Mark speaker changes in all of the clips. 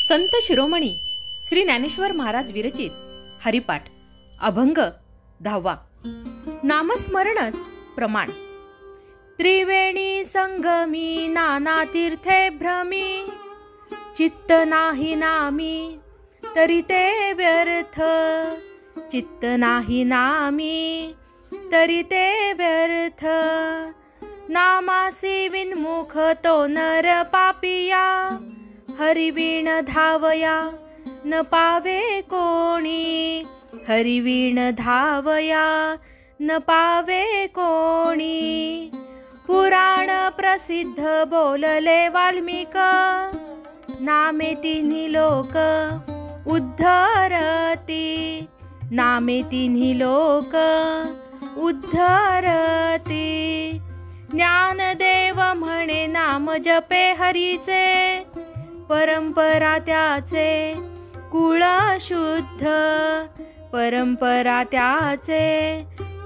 Speaker 1: संत शिरोमणी श्री ज्ञानेश्वर महाराज विरचित हरिपाठ अभंग 10. नामस्मरणच प्रमाण. त्रिवेणी संगमी नाना तीर्थे भ्रमी, चित्त नाही नामी तरी ते व्यर्थ. चित्त नाही नामी तरी ते व्यर्थ. नामासी विन्मुख तो नर पापिया, हरिवीण धावया न पावे कोणी. हरिवीण धावया न पावे कोणी. पुराण प्रसिद्ध बोलले वाल्मिक, नामे तिन्ही लोक उद्धरती. नामे तिन्ही लोक उद्धरती. ज्ञानदेव म्हणे नाम जपे हरीचे, परंपरा त्याचे कुळ शुद्ध. परंपरा त्याचे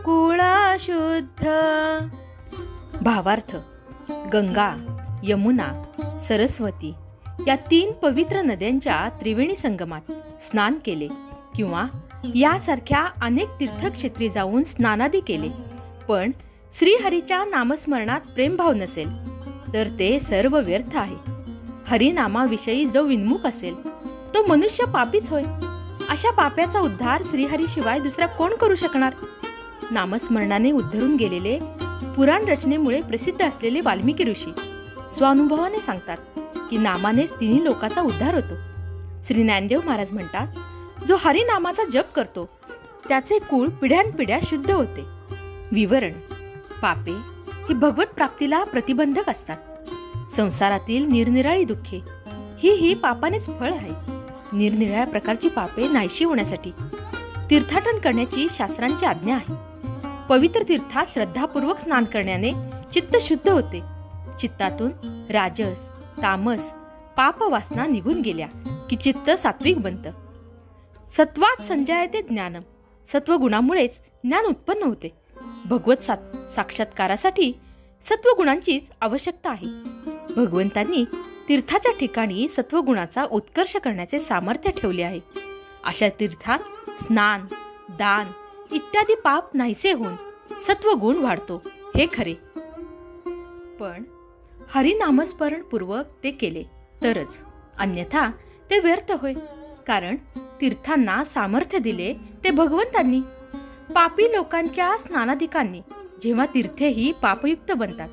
Speaker 1: कुळ शुद्ध. भावार्थ. गंगा, यमुना, सरस्वती या 3 पवित्र नद्यांच्या त्रिवेणी संगमात स्नान केले किंवा यासारख्या अनेक तीर्थक्षेत्री जाऊन स्नानादी केले, पण श्रीहरीच्या नामस्मरणात प्रेमभाव नसेल तर ते सर्व व्यर्थ आहे. हरिनामाविषयी जो विन्मुख असेल तो मनुष्य पापीच होय. अशा पाप्याचा उद्धार श्रीहरीशिवाय दुसरा कोण करू शकणार? नामस्मरणाने उद्धरून गेलेले, पुराण रचनेमुळे प्रसिद्ध असलेले वाल्मिकी ऋषी स्वानुभवाने सांगतात की नामानेच तिन्ही लोकांचा उद्धार होतो. श्री ज्ञानदेव महाराज म्हणतात, जो हरिनामाचा जप करतो त्याचे कुळ पिढ्यानपिढ्या शुद्ध होते. विवरण. पापे ही भगवत प्राप्तीला प्रतिबंधक असतात. संसारातील निरनिराळी दुःखे ही पापानेच फळ आहे. निरनिराळ्या प्रकारची पापे नाहीशी होण्यासाठी तीर्थाटन करण्याची शास्त्रांची आज्ञा आहे. पवित्र तीर्थात श्रद्धापूर्वक स्नान करण्याने चित्त शुद्ध होते. चित्तातून राजस, तामस, पाप वासना निघून गेल्या की चित्त सात्विक बनतं. सत्वात संजायते ज्ञानम. सत्वगुणामुळेच ज्ञान उत्पन्न होते. भगवत साक्षात्कारासाठी सत्वगुणांचीच आवश्यकता आहे. भगवंतांनी तीर्थाच्या ठिकाणी सत्वगुणाचा उत्कर्ष करण्याचे सामर्थ्य ठेवले आहे. अशा तीर्थात स्नान, दान इत्यादी पाप नाहीसे होऊन सत्वगुण वाढतो हे खरे. पण हरिनामस्मरण पूर्वक ते केले तरच, अन्यथा ते व्यर्थ होय. कारण तीर्थांना सामर्थ्य दिले ते भगवंतांनी. पापी लोकांच्या स्नानाधिकांनी जेव्हा तीर्थेही पापयुक्त बनतात,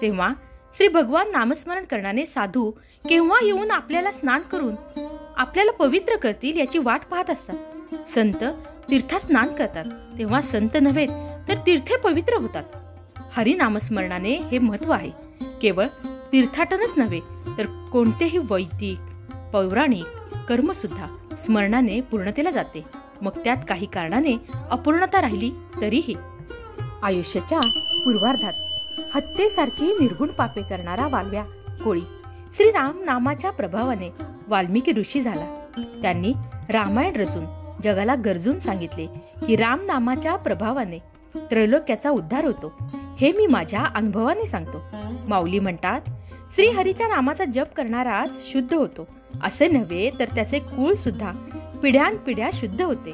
Speaker 1: तेव्हा श्री भगवान नामस्मरण करणारे साधू केव्हा येऊन आपल्याला स्नान करून आपल्याला पवित्र करतील याची वाट पाहत असतात. संत तीर्थात स्नान करतात तेव्हा संत नव्हे तर तीर्थे पवित्र होतात. हरिनामस्मरणाने हे महत्व आहे. केवळ तीर्थाटनच नव्हे तर कोणतेही वैदिक, पौराणिक कर्म सुद्धा स्मरणाने पूर्णतेला जाते. मग त्यात काही कारणाने अपूर्णता राहिली तरीही. आयुष्याच्या पूर्वार्धात हत्येसारखी निर्गुण पापे करणारा वाल्व्या कोळी श्रीराम नामाच्या प्रभावाने वाल्मिकी ऋषी झाला. त्यांनी रामायण रचून जगाला गरजून सांगितले की राम नामाच्या प्रभावाने त्रैलोक्याचा उद्धार होतो. हे मी माझ्या अनुभवाने सांगतो. माऊली म्हणतात, श्रीहरीच्या नामाचा जप करणाराच शुद्ध होतो, असे नव्हे तर त्याचे कुळ सुद्धा पिढ्यानपिढ्या शुद्ध होते.